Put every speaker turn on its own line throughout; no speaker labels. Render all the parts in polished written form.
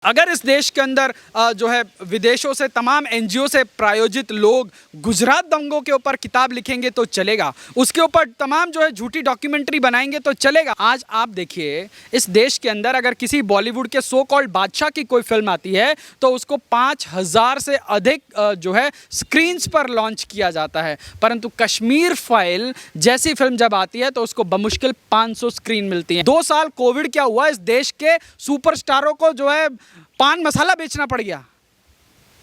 अगर इस देश के अंदर जो है विदेशों से तमाम एनजीओ से प्रायोजित लोग गुजरात दंगों के ऊपर किताब लिखेंगे तो चलेगा, उसके ऊपर तमाम जो है झूठी डॉक्यूमेंट्री बनाएंगे तो चलेगा। आज आप देखिए इस देश के अंदर अगर किसी बॉलीवुड के सो कॉल्ड बादशाह की कोई फिल्म आती है तो उसको 5000 से अधिक जो है स्क्रीन्स पर लॉन्च किया जाता है, परंतु कश्मीर फाइल जैसी फिल्म जब आती है तो उसको बमुश्किल 500 स्क्रीन मिलती है। 2 साल कोविड क्या हुआ, इस देश के सुपरस्टारों को जो है पान मसाला बेचना पड़ गया।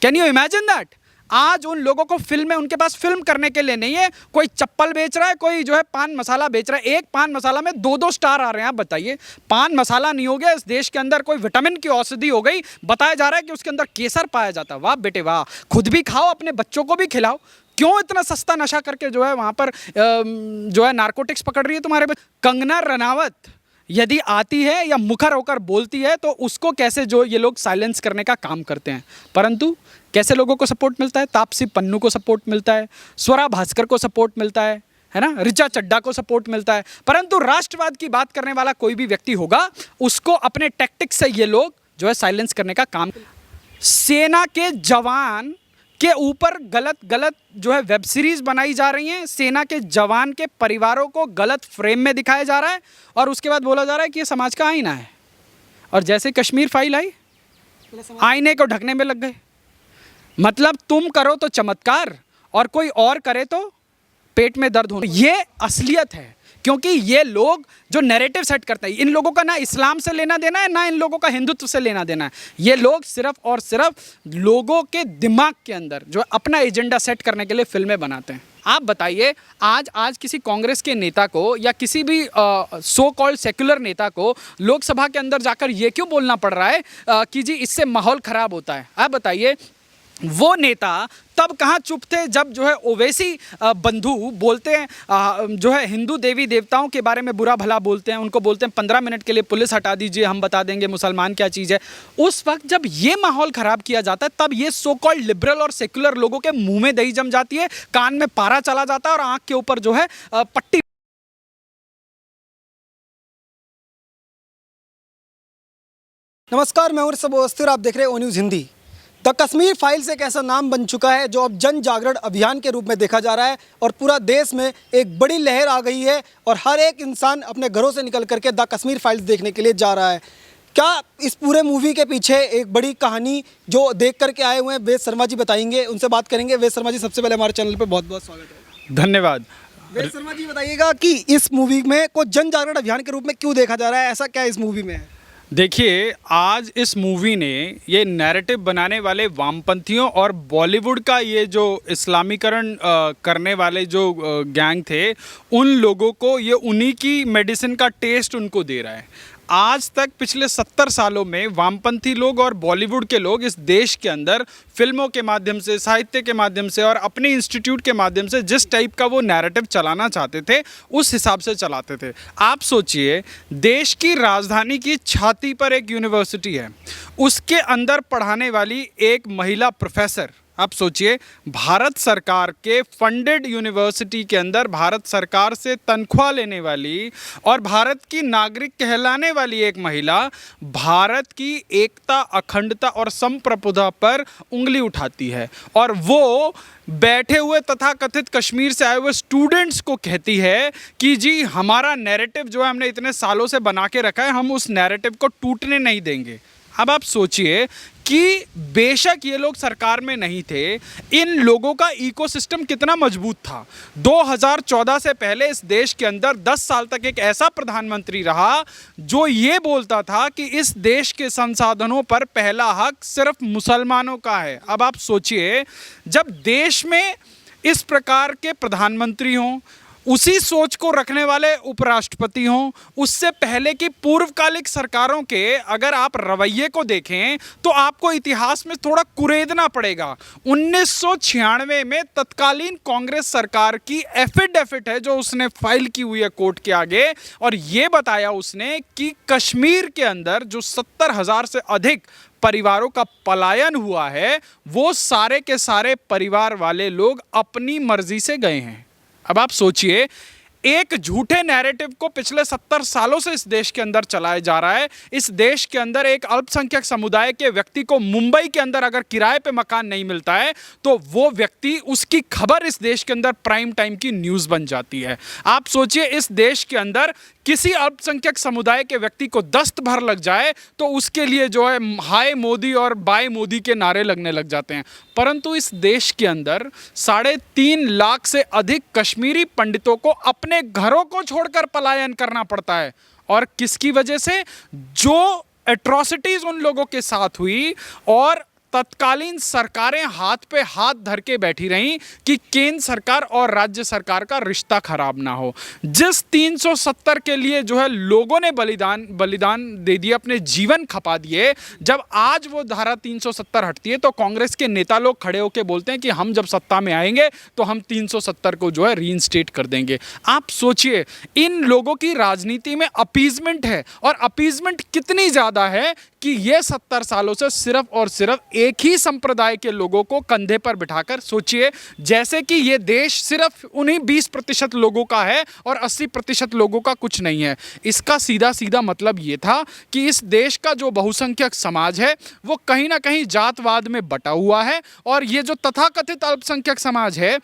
Can you imagine that? आज उन लोगों को फिल्म है, उनके पास फिल्म करने के लिए नहीं है, कोई चप्पल बेच रहा है, कोई जो है पान मसाला बेच रहा है। एक पान मसाला में 2-2 स्टार आ रहे हैं। आप बताइए, पान मसाला नहीं हो गया इस देश के अंदर, कोई विटामिन की औषधि हो गई। बताया जा रहा है कि उसके अंदर केसर पाया जाता है। वाह बेटे वाह, खुद भी खाओ, अपने बच्चों को भी खिलाओ। क्यों इतना सस्ता नशा करके जो है वहां पर जो है नारकोटिक्स पकड़ रही है तुम्हारे कंगना रनावत यदि आती है या मुखर होकर बोलती है तो उसको कैसे जो ये लोग साइलेंस करने का काम करते हैं, परंतु कैसे लोगों को सपोर्ट मिलता है? तापसी पन्नू को सपोर्ट मिलता है, स्वरा भास्कर को सपोर्ट मिलता है ना, ऋचा चड्ढा को सपोर्ट मिलता है, परंतु राष्ट्रवाद की बात करने वाला कोई भी व्यक्ति होगा उसको अपने टैक्टिक्स से ये लोग जो है साइलेंस करने का काम। सेना के जवान के ऊपर गलत गलत जो है वेब सीरीज बनाई जा रही हैं, सेना के जवान के परिवारों को गलत फ्रेम में दिखाया जा रहा है और उसके बाद बोला जा रहा है कि ये समाज का आईना है। और जैसे कश्मीर फाइल आई, आईने को ढकने में लग गए। मतलब तुम करो तो चमत्कार और कोई और करे तो पेट में दर्द होना। ये असलियत है, क्योंकि ये लोग जो नैरेटिव सेट करते हैं, इन लोगों का ना इस्लाम से लेना देना है, ना इन लोगों का हिंदुत्व से लेना देना है। ये लोग सिर्फ और सिर्फ लोगों के दिमाग के अंदर जो अपना एजेंडा सेट करने के लिए फिल्में बनाते हैं। आप बताइए, आज किसी कांग्रेस के नेता को या किसी भी सो कॉल्ड सेक्युलर नेता को लोकसभा के अंदर जाकर ये क्यों बोलना पड़ रहा है कि जी इससे माहौल खराब होता है? आप बताइए, वो नेता तब कहाँ चुप थे जब जो है ओवैसी बंधु बोलते हैं जो है हिंदू देवी देवताओं के बारे में बुरा भला बोलते हैं, उनको बोलते हैं 15 मिनट के लिए पुलिस हटा दीजिए, हम बता देंगे मुसलमान क्या चीज़ है। उस वक्त जब ये माहौल ख़राब किया जाता है तब ये सो कॉल्ड लिबरल और सेक्युलर लोगों के मुंह में दही जम जाती है, कान में पारा चला जाता है और आँख के ऊपर जो है पट्टी।
नमस्कार, मैं हूं ऋषभ अवस्थी और आप देख रहे हैं O news Hindi. The Kashmir files एक ऐसा नाम बन चुका है जो अब जन जागरण अभियान के रूप में देखा जा रहा है और पूरा देश में एक बड़ी लहर आ गई है और हर एक इंसान अपने घरों से निकल करके द कश्मीर फाइल्स देखने के लिए जा रहा है। क्या इस पूरे मूवी के पीछे एक बड़ी कहानी जो देख करके आए हुए हैं वेद शर्मा जी बताएंगे, उनसे बात करेंगे। वेद शर्मा जी, सबसे पहले हमारे चैनल पर बहुत बहुत स्वागत है।
धन्यवाद।
वेद शर्मा जी, बताइएगा कि इस मूवी में को जन जागरण अभियान के रूप में क्यों देखा जा रहा है, ऐसा क्या इस मूवी में है?
देखिए, आज इस मूवी ने ये नैरेटिव बनाने वाले वामपंथियों और बॉलीवुड का ये जो इस्लामीकरण करने वाले जो गैंग थे, उन लोगों को ये उन्हीं की मेडिसिन का टेस्ट उनको दे रहा है। आज तक पिछले 70 सालों में वामपंथी लोग और बॉलीवुड के लोग इस देश के अंदर फिल्मों के माध्यम से, साहित्य के माध्यम से और अपने इंस्टीट्यूट के माध्यम से जिस टाइप का वो नैरेटिव चलाना चाहते थे उस हिसाब से चलाते थे। आप सोचिए, देश की राजधानी की छाती पर एक यूनिवर्सिटी है, उसके अंदर पढ़ाने वाली एक महिला प्रोफेसर, आप सोचिए, भारत सरकार के फंडेड यूनिवर्सिटी के अंदर भारत सरकार से तनख्वाह लेने वाली और भारत की नागरिक कहलाने वाली एक महिला भारत की एकता, अखंडता और संप्रभुता पर उंगली उठाती है और वो बैठे हुए तथाकथित कश्मीर से आए हुए स्टूडेंट्स को कहती है कि जी हमारा नैरेटिव जो है हमने इतने सालों से बना के रखा है, हम उस नैरेटिव को टूटने नहीं देंगे। अब आप सोचिए कि बेशक ये लोग सरकार में नहीं थे, इन लोगों का इकोसिस्टम कितना मजबूत था। 2014 से पहले इस देश के अंदर 10 साल तक एक ऐसा प्रधानमंत्री रहा जो ये बोलता था कि इस देश के संसाधनों पर पहला हक सिर्फ मुसलमानों का है। अब आप सोचिए, जब देश में इस प्रकार के प्रधानमंत्री हों, उसी सोच को रखने वाले उपराष्ट्रपति हों, उससे पहले की पूर्वकालिक सरकारों के अगर आप रवैये को देखें तो आपको इतिहास में थोड़ा कुरेदना पड़ेगा। 1996 में तत्कालीन कांग्रेस सरकार की एफिडेविट है जो उसने फाइल की हुई है कोर्ट के आगे, और ये बताया उसने कि कश्मीर के अंदर जो 70,000 से अधिक परिवारों का पलायन हुआ है, वो सारे के सारे परिवार वाले लोग अपनी मर्जी से गए हैं। अब आप सोचिए, एक झूठे नैरेटिव को पिछले 70 सालों से इस देश के अंदर चलाया जा रहा है। इस देश के अंदर एक अल्पसंख्यक समुदाय के व्यक्ति को मुंबई के अंदर अगर किराए पे मकान नहीं मिलता है तो वो व्यक्ति, उसकी खबर इस देश के अंदर प्राइम टाइम की न्यूज़ बन जाती है। आप सोचिए, इस देश के अंदर किसी अल्पसंख्यक समुदाय के व्यक्ति को दस्त भर लग जाए तो उसके लिए जो है हाय मोदी और बाय मोदी के नारे लगने लग जाते हैं। परंतु इस देश के अंदर 3.5 लाख से अधिक कश्मीरी पंडितों को अपने घरों को छोड़कर पलायन करना पड़ता है। और किसकी वजह से? जो एट्रॉसिटीज उन लोगों के साथ हुई और तत्कालीन सरकारें हाथ पे हाथ धर के बैठी रहीं कि केंद्र सरकार और राज्य सरकार का रिश्ता खराब ना हो। जिस 370 के लिए जो है लोगों ने बलिदान दे दिए, अपने जीवन खपा दिए, जब आज वो धारा 370 हटती है तो कांग्रेस के नेता लोग खड़े होकर बोलते हैं कि हम जब सत्ता में आएंगे तो हम 370 को जो है रीइंस्टेट कर देंगे। आप सोचिए, इन लोगों की राजनीति में अपीजमेंट है, और अपीजमेंट कितनी ज़्यादा है कि ये 70 सालों से सिर्फ और सिर्फ एक ही संप्रदाय के लोगों को कंधे पर बिठाकर, सोचिए जैसे कि ये देश सिर्फ उन्हीं 20% लोगों का है और 80% लोगों का कुछ नहीं है। इसका सीधा सीधा मतलब ये था कि इस देश का जो बहुसंख्यक समाज है वो कहीं ना कहीं जातवाद में बटा हुआ है, और ये जो तथाकथित अल्पसंख्यक समाज है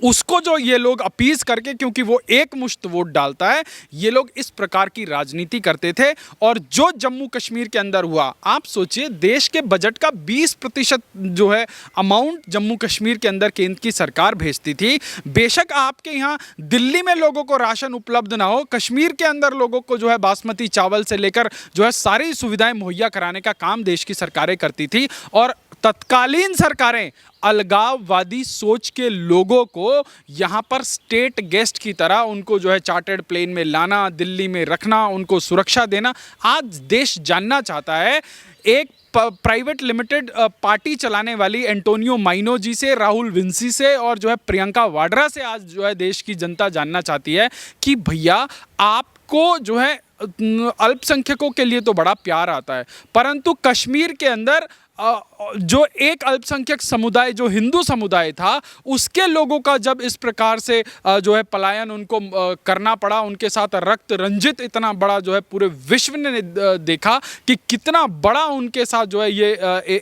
उसको जो ये लोग अपीज करके, क्योंकि वो एक मुश्त वोट डालता है, ये लोग इस प्रकार की राजनीति करते थे। और जो जम्मू कश्मीर के अंदर हुआ, आप सोचिए देश के बजट का 20% जो है अमाउंट जम्मू कश्मीर के अंदर केंद्र की सरकार भेजती थी। बेशक आपके यहाँ दिल्ली में लोगों को राशन उपलब्ध ना हो, कश्मीर के अंदर लोगों को जो है बासमती चावल से लेकर जो है सारी सुविधाएं मुहैया कराने का काम देश की सरकारें करती थी। और तत्कालीन सरकारें अलगाववादी सोच के लोगों को यहाँ पर स्टेट गेस्ट की तरह उनको जो है चार्टर्ड प्लेन में लाना, दिल्ली में रखना, उनको सुरक्षा देना। आज देश जानना चाहता है, एक प्राइवेट लिमिटेड पार्टी चलाने वाली एंटोनियो माइनो जी से, राहुल विंसी से और जो है प्रियंका वाड्रा से आज जो है देश की जनता जानना चाहती है कि भैया आपको जो है अल्पसंख्यकों के लिए तो बड़ा प्यार आता है, परंतु कश्मीर के अंदर जो एक अल्पसंख्यक समुदाय, जो हिंदू समुदाय था, उसके लोगों का जब इस प्रकार से जो है पलायन उनको करना पड़ा, उनके साथ रक्त रंजित इतना बड़ा जो है पूरे विश्व ने देखा कि कितना बड़ा उनके साथ जो है ये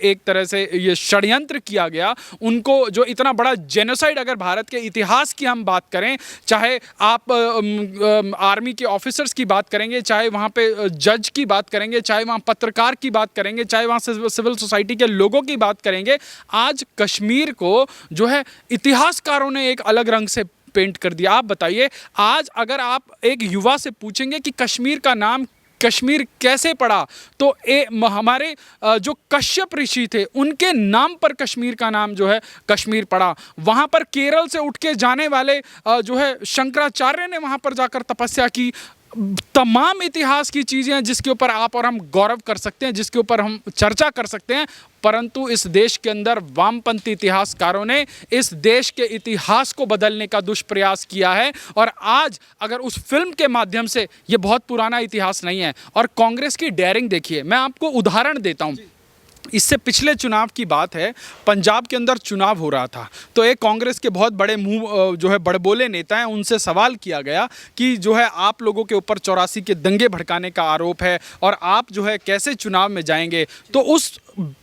एक तरह से ये षड्यंत्र किया गया। उनको जो इतना बड़ा जेनोसाइड, अगर भारत के इतिहास की हम बात करें, चाहे आप आर्मी के ऑफिसर्स की बात करेंगे, चाहे वहाँ पे जज की बात करेंगे, चाहे वहाँ पत्रकार की बात करेंगे, चाहे वहाँ सिविल सोसाइटी के लोगों की बात करेंगे, आज कश्मीर को जो है इतिहासकारों ने एक अलग रंग से पेंट कर दिया। आप बताइए, आज अगर आप एक युवा से पूछेंगे कि कश्मीर का नाम कश्मीर कैसे पड़ा, तो हमारे जो कश्यप ऋषि थे उनके नाम पर कश्मीर का नाम जो है कश्मीर पड़ा। वहाँ पर केरल से उठ के जाने वाले जो है शंकराचार्य ने वहाँ पर जाकर तपस्या की। तमाम इतिहास की चीज़ें हैं जिसके ऊपर आप और हम गौरव कर सकते हैं, जिसके ऊपर हम चर्चा कर सकते हैं, परंतु इस देश के अंदर वामपंथी इतिहासकारों ने इस देश के इतिहास को बदलने का दुष्प्रयास किया है। और आज अगर उस फिल्म के माध्यम से, ये बहुत पुराना इतिहास नहीं है, और कांग्रेस की डेयरिंग देखिए, मैं आपको उदाहरण देता हूँ। इससे पिछले चुनाव की बात है, पंजाब के अंदर चुनाव हो रहा था, तो एक कांग्रेस के बहुत बड़े मुंह जो है बड़बोले नेता हैं, उनसे सवाल किया गया कि जो है आप लोगों के ऊपर 84 के दंगे भड़काने का आरोप है और आप जो है कैसे चुनाव में जाएंगे। तो उस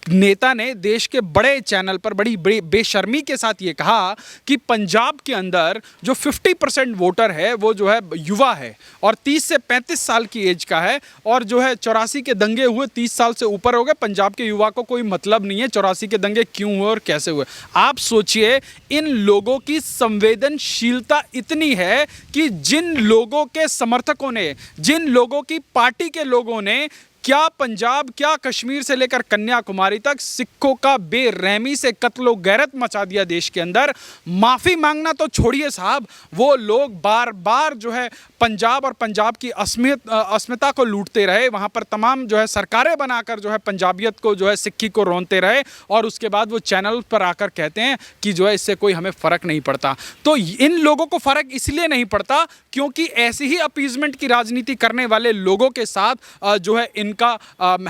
नेता ने देश के बड़े चैनल पर बड़ी बेशर्मी के साथ ये कहा कि पंजाब के अंदर जो 50% वोटर है वो जो है युवा है और 30 से 35 साल की एज का है, और जो है 84 के दंगे हुए 30 साल से ऊपर हो गए, पंजाब के युवा को कोई मतलब नहीं है 84 के दंगे क्यों हुए और कैसे हुए। आप सोचिए, इन लोगों की संवेदनशीलता इतनी है कि जिन लोगों के समर्थकों ने, जिन लोगों की पार्टी के लोगों ने क्या पंजाब, क्या कश्मीर से लेकर कन्याकुमारी तक सिखों का बेरहमी से कत्लो गैरत मचा दिया देश के अंदर, माफ़ी मांगना तो छोड़िए साहब, वो लोग बार बार जो है पंजाब और पंजाब की अस्मिता को लूटते रहे, वहाँ पर तमाम जो है सरकारें बनाकर जो है पंजाबियत को जो है सिक्खी को रोनते रहे, और उसके बाद वो चैनल पर आकर कहते हैं कि जो है इससे कोई हमें फ़र्क नहीं पड़ता। तो इन लोगों को फ़र्क इसलिए नहीं पड़ता क्योंकि ऐसी ही अपीजमेंट की राजनीति करने वाले लोगों के साथ जो है इनका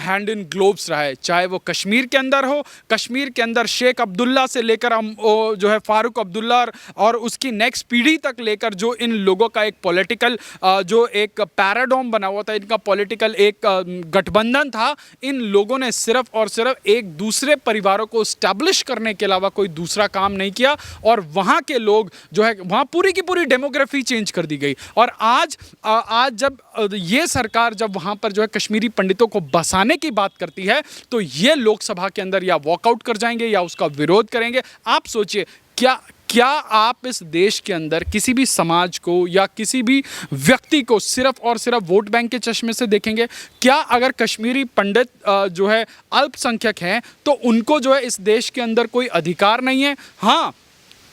हैंड इन ग्लोव्स रहा है, चाहे वो कश्मीर के अंदर हो। कश्मीर के अंदर शेख अब्दुल्ला से लेकर जो है फारूक अब्दुल्ला और उसकी नेक्स्ट पीढ़ी तक लेकर जो इन लोगों का एक पॉलिटिकल जो एक पैराडॉम बना हुआ था, इनका पॉलिटिकल एक गठबंधन था, इन लोगों ने सिर्फ और सिर्फ एक दूसरे परिवारों को स्टैब्लिश करने के अलावा कोई दूसरा काम नहीं किया। और वहाँ के लोग जो है, वहाँ पूरी की पूरी डेमोग्राफी चेंज कर दी गई। और आज जब ये सरकार जब वहाँ पर जो है कश्मीरी पंडितों को बसाने की बात करती है, तो ये लोकसभा के अंदर या वॉकआउट कर जाएंगे या उसका विरोध करेंगे। आप सोचिए, क्या आप इस देश के अंदर किसी भी समाज को या किसी भी व्यक्ति को सिर्फ और सिर्फ वोट बैंक के चश्मे से देखेंगे? क्या अगर कश्मीरी पंडित जो है अल्पसंख्यक हैं तो उनको जो है इस देश के अंदर कोई अधिकार नहीं है? हाँ,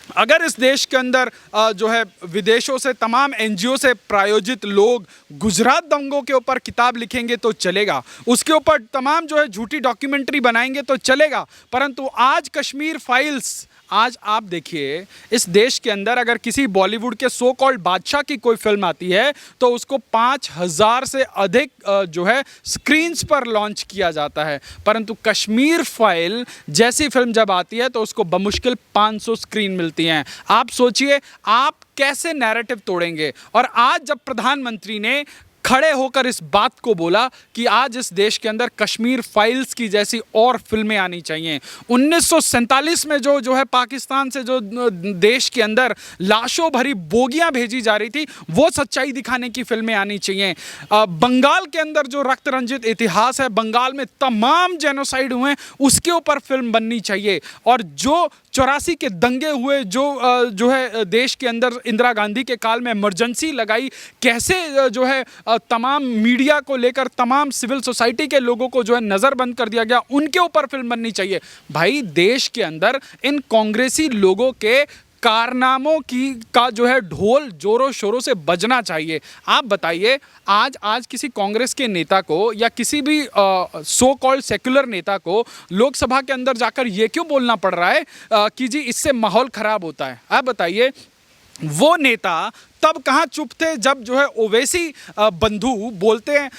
अगर इस देश के अंदर जो है विदेशों से तमाम एनजीओ से प्रायोजित लोग गुजरात दंगों के ऊपर किताब लिखेंगे तो चलेगा, उसके ऊपर तमाम जो है झूठी डॉक्यूमेंट्री बनाएंगे तो चलेगा। परंतु आज कश्मीर फाइल्स, आज आप देखिए इस देश के अंदर अगर किसी बॉलीवुड के सो कॉल्ड बादशाह की कोई फिल्म आती है तो उसको 5000 से अधिक जो है स्क्रीन्स पर लॉन्च किया जाता है। परंतु कश्मीर फाइल जैसी फिल्म जब आती है तो उसको बमुश्किल 500 स्क्रीन मिलती हैं। आप सोचिए आप कैसे नैरेटिव तोड़ेंगे? और आज जब प्रधानमंत्री ने खड़े होकर इस बात को बोला कि आज इस देश के अंदर कश्मीर फाइल्स की जैसी और फिल्में आनी चाहिए, 1947 में जो है पाकिस्तान से जो देश के अंदर लाशों भरी बोगियां भेजी जा रही थी, वो सच्चाई दिखाने की फिल्में आनी चाहिए। बंगाल के अंदर जो रक्त रंजित इतिहास है, बंगाल में तमाम जेनोसाइड हुए, उसके ऊपर फिल्म बननी चाहिए। और जो 84 के दंगे हुए, जो है देश के अंदर इंदिरा गांधी के काल में इमरजेंसी लगाई, कैसे जो है तमाम मीडिया को लेकर तमाम सिविल सोसाइटी के लोगों को जो है नज़रबंद कर दिया गया, उनके ऊपर फिल्म बननी चाहिए। भाई देश के अंदर इन कांग्रेसी लोगों के कारनामों का जो है ढोल जोरों शोरों से बजना चाहिए। आप बताइए आज किसी कांग्रेस के नेता को या किसी भी सो कॉल्ड सेक्युलर नेता को लोकसभा के अंदर जाकर ये क्यों बोलना पड़ रहा है कि जी इससे माहौल ख़राब होता है? आप बताइए, वो नेता तब कहाँ चुप थे जब जो है ओवैसी बंधु बोलते हैं,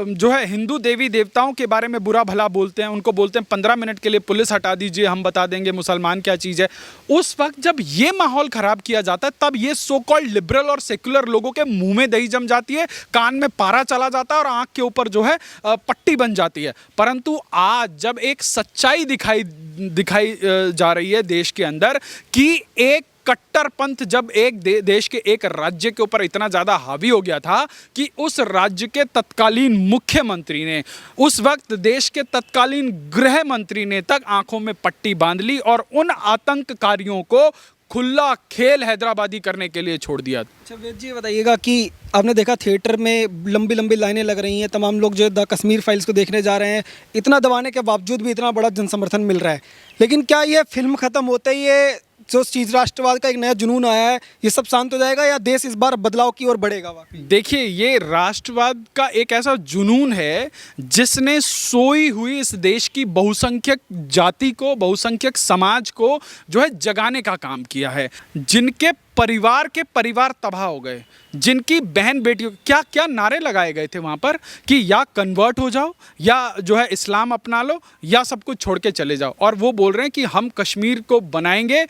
जो है हिंदू देवी देवताओं के बारे में बुरा भला बोलते हैं, उनको बोलते हैं 15 मिनट के लिए पुलिस हटा दीजिए, हम बता देंगे मुसलमान क्या चीज़ है। उस वक्त जब ये माहौल ख़राब किया जाता है तब ये सो कॉल्ड लिबरल और सेक्युलर लोगों के मुंह में दही जम जाती है, कान में पारा चला जाता है और आँख के ऊपर जो है पट्टी बन जाती है। परंतु आज जब एक सच्चाई दिखाई जा रही है देश के अंदर कि एक कट्टरपंथ जब एक देश के एक राज्य के ऊपर इतना ज़्यादा हावी हो गया था कि उस राज्य के तत्कालीन मुख्यमंत्री ने, उस वक्त देश के तत्कालीन गृह मंत्री ने तक आंखों में पट्टी बांध ली और उन आतंककारियों को खुला खेल हैदराबादी करने के लिए छोड़ दिया।
अच्छा वेद जी, बताइएगा कि आपने देखा थिएटर में लंबी लंबी लाइनें लग रही हैं, तमाम लोग जो है द कश्मीर फाइल्स को देखने जा रहे हैं, इतना दबाने के बावजूद भी इतना बड़ा जनसमर्थन मिल रहा है। लेकिन क्या ये फिल्म ख़त्म होते ही ये जो चीज़ राष्ट्रवाद का एक नया जुनून आया है, ये सब शांत हो जाएगा या देश इस बार बदलाव की ओर बढ़ेगा? वाकई
देखिए, ये राष्ट्रवाद का एक ऐसा जुनून है जिसने सोई हुई इस देश की बहुसंख्यक जाति को, बहुसंख्यक समाज को जो है जगाने का काम किया है। जिनके परिवार तबाह हो गए, जिनकी बहन बेटियों, क्या क्या नारे लगाए गए थे वहाँ पर कि या कन्वर्ट हो जाओ या जो है इस्लाम अपना लो या सब कुछ छोड़ के चले जाओ। और वो बोल रहे हैं कि हम कश्मीर को बनाएंगे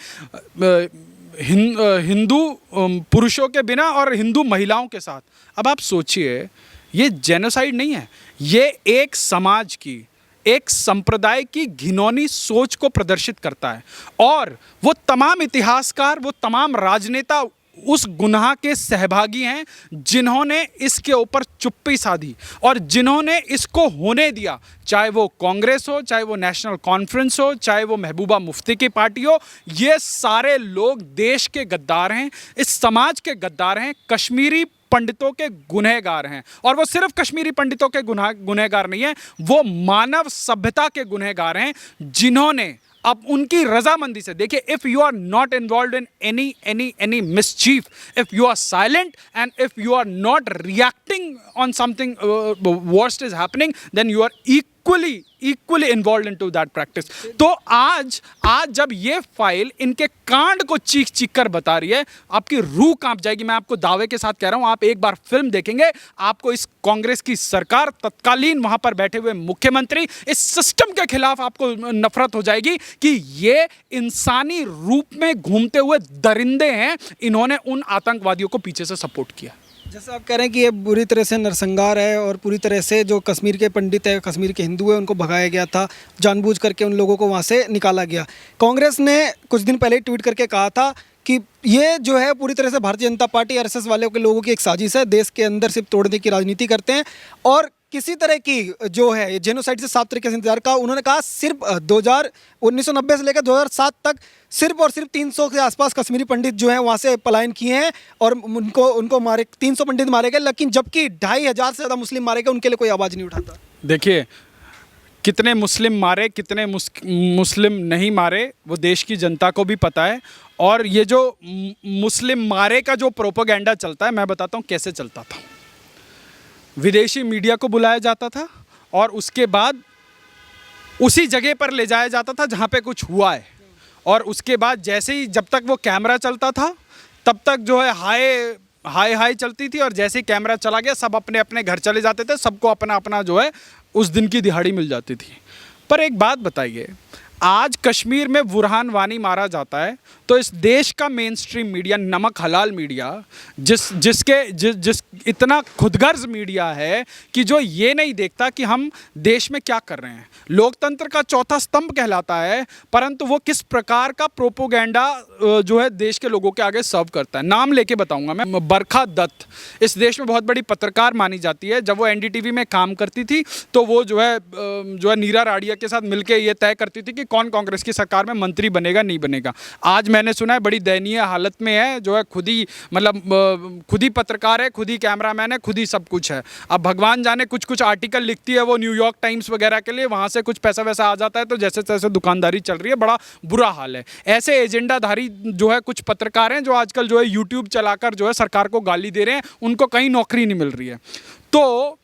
हिंदू पुरुषों के बिना और हिंदू महिलाओं के साथ। अब आप सोचिए, ये जेनोसाइड नहीं है, ये एक समाज की, एक संप्रदाय की घिनौनी सोच को प्रदर्शित करता है। और वो तमाम इतिहासकार, वो तमाम राजनेता उस गुनाह के सहभागी हैं जिन्होंने इसके ऊपर चुप्पी साधी और जिन्होंने इसको होने दिया, चाहे वो कांग्रेस हो, चाहे वो नेशनल कॉन्फ्रेंस हो, चाहे वो महबूबा मुफ्ती की पार्टी हो। ये सारे लोग देश के गद्दार हैं, इस समाज के गद्दार हैं, कश्मीरी पंडितों के गुनहगार हैं। और वो सिर्फ कश्मीरी पंडितों के गुनहगार नहीं है, वो मानव सभ्यता के गुनहगार हैं जिन्होंने अब उनकी रजामंदी से, देखिए, if you are not involve in any mischief, if you are silent and if you are not reacting on something worst is happening, then you are equally equally involve into that practice. तो आज जब ये file इनके कांड को चीख चीख कर बता रही है, आपकी रूह कांप जाएगी। मैं आपको दावे के साथ कह रहा हूं, आप एक बार फिल्म देखेंगे, आपको इस कांग्रेस की सरकार, तत्कालीन वहां पर बैठे हुए मुख्यमंत्री, इस सिस्टम के खिलाफ आपको नफरत हो जाएगी कि ये इंसानी रूप में घूमते हुए दरिंदे हैं, इन्होंने उन आतंकवादियों को पीछे से सपोर्ट किया।
जैसे आप कह रहे हैं कि ये बुरी तरह से नरसंहार है और पूरी तरह से जो कश्मीर के पंडित है, कश्मीर के हिंदू है, उनको भगाया गया था, जानबूझ करके उन लोगों को वहाँ से निकाला गया। कांग्रेस ने कुछ दिन पहले ट्वीट करके कहा था कि ये जो है पूरी तरह से भारतीय जनता पार्टी आरएसएस वालों के लोगों की एक साजिश है, देश के अंदर सिर्फ तोड़ने की राजनीति करते हैं और किसी तरह की जो है जेनोसाइड से साफ तरीके से इंतजार का। उन्होंने कहा सिर्फ 1990 से लेकर 2007 तक सिर्फ और सिर्फ 300 के आसपास कश्मीरी पंडित जो हैं वहाँ से पलायन किए हैं और उनको मारे, 300 पंडित मारे गए, लेकिन जबकि 2500 से ज़्यादा मुस्लिम मारे गए, उनके लिए कोई आवाज़ नहीं उठाता।
देखिए, कितने मुस्लिम मारे, कितने मुस्लिम नहीं मारे, वो देश की जनता को भी पता है। और ये जो मुस्लिम मारे का जो प्रोपेगेंडा चलता है, मैं बताता हूँ कैसे चलता था। विदेशी मीडिया को बुलाया जाता था और उसके बाद उसी जगह पर ले जाया जाता था जहाँ पे कुछ हुआ है, और उसके बाद जैसे ही, जब तक वो कैमरा चलता था तब तक जो है हाय हाय चलती थी, और जैसे ही कैमरा चला गया सब अपने अपने घर चले जाते थे, सबको अपना अपना जो है उस दिन की दिहाड़ी मिल जाती थी। पर एक बात बताइए, आज कश्मीर में बुरहान वानी मारा जाता है तो इस देश का मेन स्ट्रीम मीडिया, नमक हलाल मीडिया, जिस इतना खुदगर्ज मीडिया है कि जो ये नहीं देखता कि हम देश में क्या कर रहे हैं, लोकतंत्र का चौथा स्तंभ कहलाता है, परंतु वो किस प्रकार का प्रोपोगेंडा जो है देश के लोगों के आगे सर्व करता है। नाम लेके बताऊंगा मैं, बरखा दत्त इस देश में बहुत बड़ी पत्रकार मानी जाती है। जब वो एनडीटीवी में काम करती थी तो वो जो है नीरा राडिया के साथ मिलकर ये तय करती थी कि कौन कांग्रेस की सरकार में मंत्री बनेगा, नहीं बनेगा। आज मैंने सुना है बड़ी दयनीय हालत में है, जो है खुद ही पत्रकार है, खुद ही कैमरामैन है, खुद ही सब कुछ है। अब भगवान जाने, कुछ कुछ आर्टिकल लिखती है वो न्यूयॉर्क टाइम्स वगैरह के लिए, वहाँ से कुछ पैसा वैसा आ जाता है, तो जैसे तैसे दुकानदारी चल रही है, बड़ा बुरा हाल है। ऐसे एजेंडाधारी जो है कुछ पत्रकार हैं जो आजकल जो है यूट्यूब चलाकर जो है सरकार को गाली दे रहे हैं, उनको कहीं नौकरी नहीं मिल रही है। तो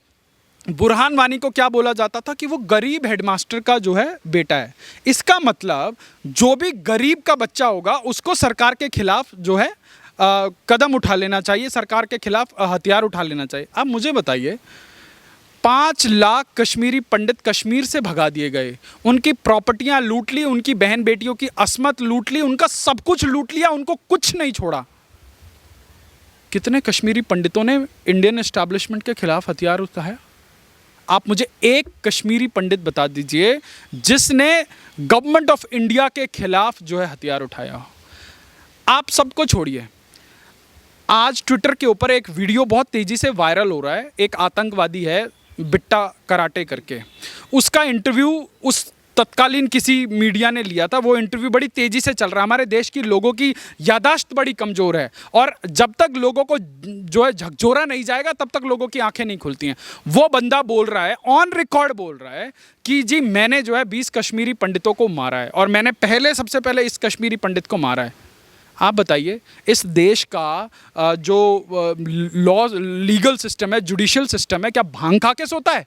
बुरहान वानी को क्या बोला जाता था कि वो गरीब हेडमास्टर का जो है बेटा है। इसका मतलब जो भी गरीब का बच्चा होगा उसको सरकार के खिलाफ जो है कदम उठा लेना चाहिए, सरकार के खिलाफ हथियार उठा लेना चाहिए। अब मुझे बताइए, 5 लाख कश्मीरी पंडित कश्मीर से भगा दिए गए, उनकी प्रॉपर्टियां लूट ली, उनकी बहन बेटियों की अस्मत लूट ली, उनका सब कुछ लूट लिया, उनको कुछ नहीं छोड़ा। कितने कश्मीरी पंडितों ने इंडियन एस्टैब्लिशमेंट के खिलाफ हथियार उठाया? आप मुझे एक कश्मीरी पंडित बता दीजिए जिसने गवर्नमेंट ऑफ इंडिया के खिलाफ जो है हथियार उठाया हो। आप सबको छोड़िए, आज ट्विटर के ऊपर एक वीडियो बहुत तेज़ी से वायरल हो रहा है। एक आतंकवादी है बिट्टा कराटे करके, उसका इंटरव्यू उस तत्कालीन किसी मीडिया ने लिया था। वो इंटरव्यू बड़ी तेज़ी से चल रहा है। हमारे देश की लोगों की यादाश्त बड़ी कमज़ोर है, और जब तक लोगों को जो है झकझोरा नहीं जाएगा तब तक लोगों की आंखें नहीं खुलती हैं। वो बंदा बोल रहा है, ऑन रिकॉर्ड बोल रहा है कि जी मैंने जो है 20 कश्मीरी पंडितों को मारा है और मैंने सबसे पहले इस कश्मीरी पंडित को मारा है। आप बताइए, इस देश का जो लॉ लीगल सिस्टम है, जुडिशियल सिस्टम है, क्या भांग खा के सोता है?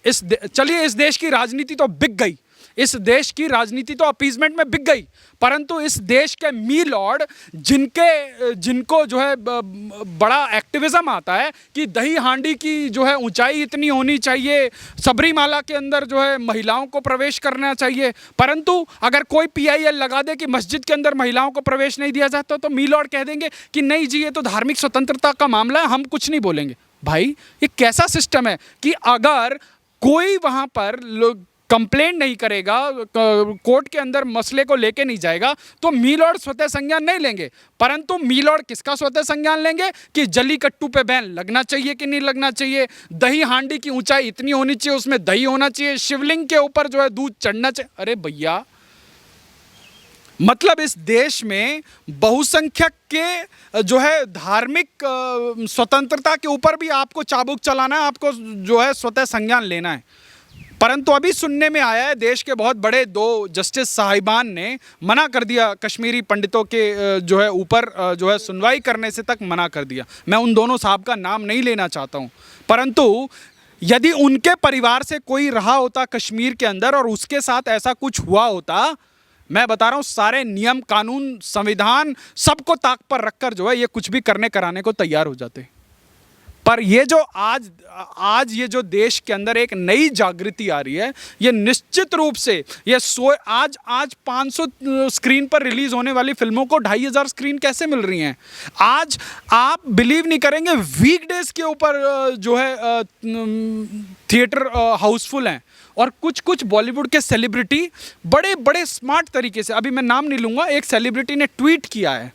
चलिए, इस देश की राजनीति तो बिक गई, इस देश की राजनीति तो अपीजमेंट में बिक गई, परंतु इस देश के मी लॉर्ड जिनको जो है बड़ा एक्टिविज्म आता है कि दही हांडी की जो है ऊंचाई इतनी होनी चाहिए, सबरीमाला के अंदर जो है महिलाओं को प्रवेश करना चाहिए, परंतु अगर कोई PIL लगा दे कि मस्जिद के अंदर महिलाओं को प्रवेश नहीं दिया जाता तो मी लॉर्ड कह देंगे कि नहीं जी ये तो धार्मिक स्वतंत्रता का मामला है, हम कुछ नहीं बोलेंगे। भाई, ये कैसा सिस्टम है कि अगर कोई वहाँ पर लोग कंप्लेंट नहीं करेगा, कोर्ट के अंदर मसले को लेके नहीं जाएगा, तो मी लॉर्ड स्वतः संज्ञान नहीं लेंगे। परंतु मी लॉर्ड किसका स्वतः संज्ञान लेंगे कि जल्लीकट्टू पे बैन लगना चाहिए कि नहीं लगना चाहिए, दही हांडी की ऊंचाई इतनी होनी चाहिए, उसमें दही होना चाहिए, शिवलिंग के ऊपर जो है दूध चढ़ना चाहिए। अरे भैया, मतलब इस देश में बहुसंख्यक के जो है धार्मिक स्वतंत्रता के ऊपर भी आपको चाबुक चलाना है, आपको जो है स्वतः संज्ञान लेना है। परंतु अभी सुनने में आया है देश के बहुत बड़े 2 जस्टिस साहिबान ने मना कर दिया, कश्मीरी पंडितों के जो है ऊपर जो है सुनवाई करने से तक मना कर दिया। मैं उन दोनों साहब का नाम नहीं लेना चाहता हूं, परंतु यदि उनके परिवार से कोई रहा होता कश्मीर के अंदर और उसके साथ ऐसा कुछ हुआ होता, मैं बता रहा हूं सारे नियम कानून संविधान सबको ताक पर रखकर जो है ये कुछ भी करने कराने को तैयार हो जाते। पर ये जो आज ये जो देश के अंदर एक नई जागृति आ रही है, ये निश्चित रूप से ये आज 500 स्क्रीन पर रिलीज होने वाली फिल्मों को 2500 स्क्रीन कैसे मिल रही हैं। आज आप बिलीव नहीं करेंगे, वीकडेज के ऊपर जो है थिएटर हाउसफुल हैं और कुछ बॉलीवुड के सेलिब्रिटी बड़े बड़े स्मार्ट तरीके से, अभी मैं नाम नहीं लूँगा, एक सेलिब्रिटी ने ट्वीट किया है,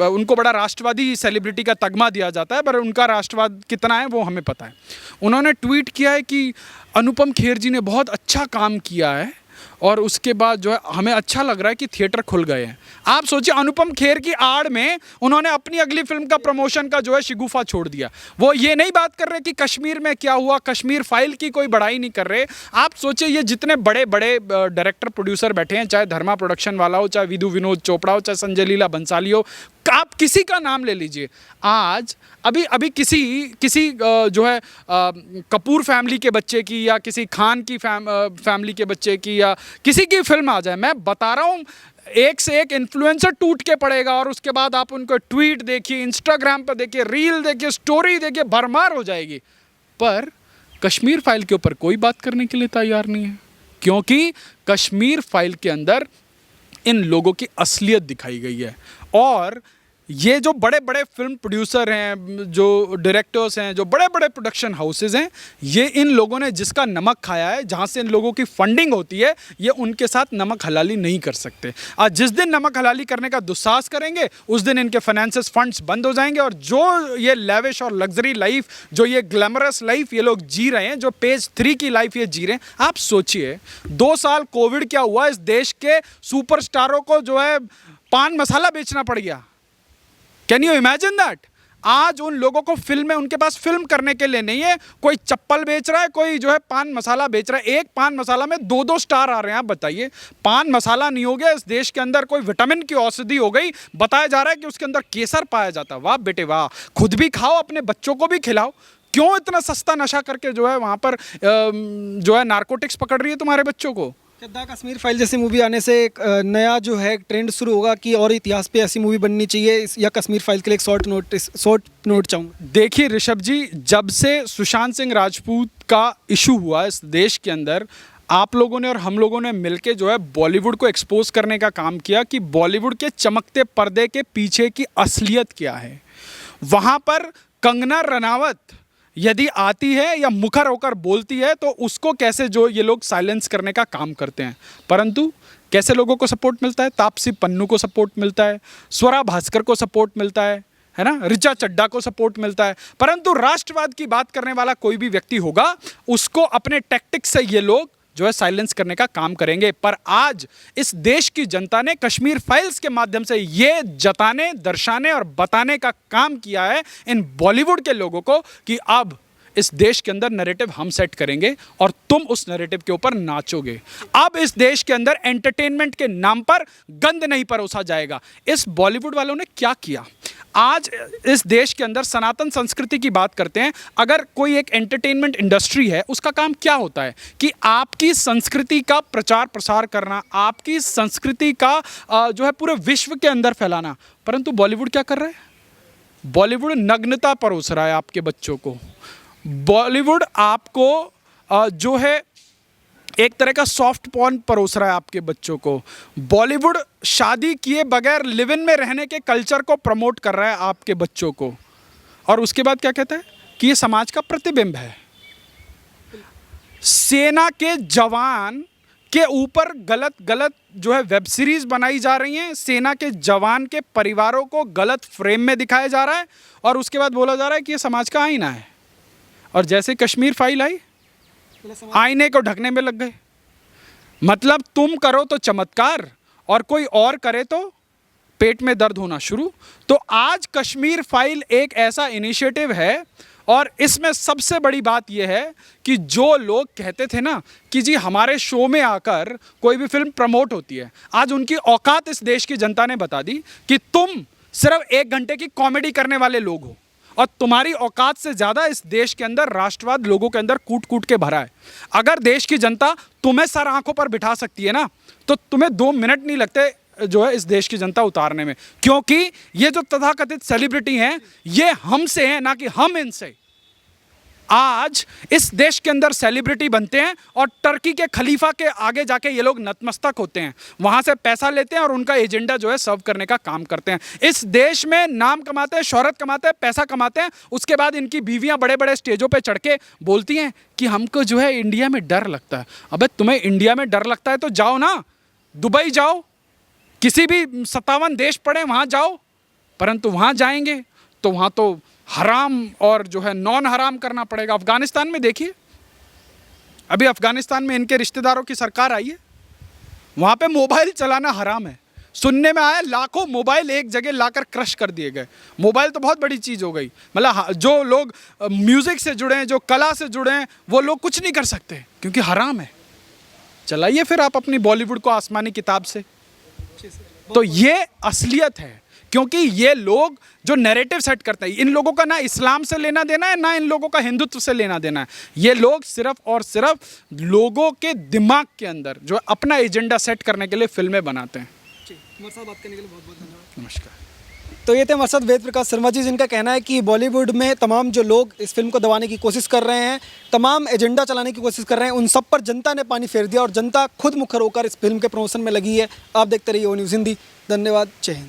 उनको बड़ा राष्ट्रवादी सेलिब्रिटी का तगमा दिया जाता है, पर उनका राष्ट्रवाद कितना है वो हमें पता है। उन्होंने ट्वीट किया है कि अनुपम खेर जी ने बहुत अच्छा काम किया है और उसके बाद जो है हमें अच्छा लग रहा है कि थिएटर खुल गए हैं। आप सोचिए, अनुपम खेर की आड़ में उन्होंने अपनी अगली फिल्म का प्रमोशन का जो है शिगुफा छोड़ दिया। वो ये नहीं बात कर रहे कि कश्मीर में क्या हुआ, कश्मीर फाइल की कोई बड़ाई नहीं कर रहे। आप सोचिए, ये जितने बड़े बड़े डायरेक्टर प्रोड्यूसर बैठे हैं, चाहे धर्मा प्रोडक्शन वाला हो, चाहे विधु विनोद चोपड़ा हो, चाहे संजय लीला बंसाली हो, आप किसी का नाम ले लीजिए। आज अभी किसी जो है कपूर फैमिली के बच्चे की या किसी खान की फैमिली के बच्चे की या किसी की फिल्म आ जाए, मैं बता रहा हूँ एक से एक इन्फ्लुएंसर टूट के पड़ेगा और उसके बाद आप उनको ट्वीट देखिए, इंस्टाग्राम पर देखिए, रील देखिए, स्टोरी देखिए, भरमार हो जाएगी। पर कश्मीर फाइल के ऊपर कोई बात करने के लिए तैयार नहीं है, क्योंकि कश्मीर फाइल के अंदर इन लोगों की असलियत दिखाई गई है। और ये जो बड़े बड़े फिल्म प्रोड्यूसर हैं, जो डायरेक्टर्स हैं, जो बड़े बड़े प्रोडक्शन हाउसेज हैं, ये इन लोगों ने जिसका नमक खाया है, जहाँ से इन लोगों की फंडिंग होती है, ये उनके साथ नमक हलाली नहीं कर सकते। आज जिस दिन नमक हलाली करने का दुस्साहस करेंगे, उस दिन इनके फाइनेंसेस फंड्स बंद हो जाएंगे और जो ये लेविश और लग्जरी लाइफ, जो ये ग्लैमरस लाइफ ये लोग जी रहे हैं, जो पेज 3 की लाइफ ये जी रहे हैं। आप सोचिए 2 साल कोविड क्या हुआ, इस देश के सुपरस्टारों को जो है पान मसाला बेचना पड़ गया। Can you imagine that? आज उन लोगों को फिल्म, उनके पास फिल्म करने के लिए नहीं है, कोई चप्पल बेच रहा है, कोई जो है पान मसाला बेच रहा है। एक पान मसाला में 2-2 स्टार आ रहे हैं। आप बताइए, पान मसाला नहीं हो गया इस देश के अंदर, कोई विटामिन की औषधि हो गई। बताया जा रहा है कि उसके अंदर केसर पाया जाता। वाह बेटे वाह, खुद भी खाओ, अपने बच्चों को भी खिलाओ। क्यों इतना सस्ता नशा करके जो है वहाँ पर जो है नारकोटिक्स पकड़ रही है तुम्हारे बच्चों को?
द कश्मीर फाइल जैसी मूवी आने से एक नया जो है ट्रेंड शुरू होगा कि और इतिहास पे ऐसी मूवी बननी चाहिए, या कश्मीर फाइल के लिए एक शॉर्ट नोट चाहूँगा।
देखिए ऋषभ जी, जब से सुशांत सिंह राजपूत का इशू हुआ इस देश के अंदर, आप लोगों ने और हम लोगों ने मिलके जो है बॉलीवुड को एक्सपोज करने का काम किया कि बॉलीवुड के चमकते पर्दे के पीछे की असलियत क्या है। वहाँ पर कंगना रनावत यदि आती है या मुखर होकर बोलती है तो उसको कैसे जो ये लोग साइलेंस करने का काम करते हैं। परंतु कैसे लोगों को सपोर्ट मिलता है? तापसी पन्नू को सपोर्ट मिलता है, स्वरा भास्कर को सपोर्ट मिलता है ना, ऋचा चड्ढा को सपोर्ट मिलता है। परंतु राष्ट्रवाद की बात करने वाला कोई भी व्यक्ति होगा, उसको अपने टैक्टिक्स से ये लोग जो है साइलेंस करने का काम करेंगे। पर आज इस देश की जनता ने कश्मीर फाइल्स के माध्यम से ये जताने, दर्शाने और बताने का काम किया है इन बॉलीवुड के लोगों को कि अब इस देश के अंदर नैरेटिव हम सेट करेंगे और तुम उस नैरेटिव के ऊपर नाचोगे। अब इस देश के अंदर एंटरटेनमेंट के नाम पर गंद नहीं परोसा जाएगा। इस बॉलीवुड वालों ने क्या किया? आज इस देश के अंदर सनातन संस्कृति की बात करते हैं। अगर कोई एक एंटरटेनमेंट इंडस्ट्री है, उसका काम क्या होता है कि आपकी संस्कृति का प्रचार प्रसार करना, आपकी संस्कृति का जो है पूरे विश्व के अंदर फैलाना। परंतु बॉलीवुड क्या कर रहा है? बॉलीवुड नग्नता परोस रहा है आपके बच्चों को। बॉलीवुड आपको जो है एक तरह का सॉफ्ट पॉर्न परोस रहा है आपके बच्चों को। बॉलीवुड शादी किए बगैर लिव इन में रहने के कल्चर को प्रमोट कर रहा है आपके बच्चों को। और उसके बाद क्या कहता है कि ये समाज का प्रतिबिंब है। सेना के जवान के ऊपर गलत जो है वेब सीरीज बनाई जा रही हैं। सेना के जवान के परिवारों को गलत फ्रेम में दिखाया जा रहा है और उसके बाद बोला जा रहा है कि ये समाज का आईना है। और जैसे कश्मीर फाइल आई, आईने को ढकने में लग गए। मतलब तुम करो तो चमत्कार और कोई और करे तो पेट में दर्द होना शुरू। तो आज कश्मीर फाइल एक ऐसा इनिशिएटिव है और इसमें सबसे बड़ी बात यह है कि जो लोग कहते थे ना कि जी हमारे शो में आकर कोई भी फिल्म प्रमोट होती है, आज उनकी औकात इस देश की जनता ने बता दी कि तुम सिर्फ 1 घंटे की कॉमेडी करने वाले लोग हो और तुम्हारी औकात से ज़्यादा इस देश के अंदर राष्ट्रवाद लोगों के अंदर कूट कूट के भरा है। अगर देश की जनता तुम्हें सर आंखों पर बिठा सकती है ना, तो तुम्हें 2 मिनट नहीं लगते जो है इस देश की जनता उतारने में, क्योंकि ये जो तथाकथित सेलिब्रिटी हैं ये हमसे हैं, ना कि हम इनसे। आज इस देश के अंदर सेलिब्रिटी बनते हैं और टर्की के खलीफा के आगे जाके ये लोग नतमस्तक होते हैं, वहाँ से पैसा लेते हैं और उनका एजेंडा जो है सर्व करने का काम करते हैं। इस देश में नाम कमाते हैं, शोहरत कमाते हैं, पैसा कमाते हैं, उसके बाद इनकी बीवियाँ बड़े बड़े स्टेजों पे चढ़ के बोलती हैं कि हमको जो है इंडिया में डर लगता है। अबे तुम्हें इंडिया में डर लगता है तो जाओ ना, दुबई जाओ, किसी भी 57 देश पड़े वहाँ जाओ, परंतु वहाँ जाएंगे तो वहाँ तो हराम और जो है नॉन हराम करना पड़ेगा। अफगानिस्तान में देखिए, अभी अफगानिस्तान में इनके रिश्तेदारों की सरकार आई है, वहाँ पे मोबाइल चलाना हराम है। सुनने में आया लाखों मोबाइल एक जगह लाकर क्रश कर दिए गए। मोबाइल तो बहुत बड़ी चीज़ हो गई, मतलब जो लोग म्यूज़िक से जुड़े हैं, जो कला से जुड़े हैं, वो लोग कुछ नहीं कर सकते क्योंकि हराम है। चलाइए फिर आप अपनी बॉलीवुड को आसमानी किताब से। तो ये असलियत है, क्योंकि ये लोग जो नैरेटिव सेट करते हैं, इन लोगों का ना इस्लाम से लेना देना है, ना इन लोगों का हिंदुत्व से लेना देना है। ये लोग सिर्फ और सिर्फ लोगों के दिमाग के अंदर जो अपना एजेंडा सेट करने के लिए फिल्में बनाते हैं।
हमारे साथ बात करने के लिए बहुत बहुत धन्यवाद।
नमस्कार।
तो ये थे हमारे साथ वेद प्रकाश शर्मा जी, जिनका कहना है कि बॉलीवुड में तमाम जो लोग इस फिल्म को दबाने की कोशिश कर रहे हैं, तमाम एजेंडा चलाने की कोशिश कर रहे हैं, उन सब पर जनता ने पानी फेर दिया और जनता खुद मुखर होकर इस फिल्म के प्रमोशन में लगी है। आप देखते रहिए ओ न्यूज़ हिंदी। धन्यवाद। जय हिंद।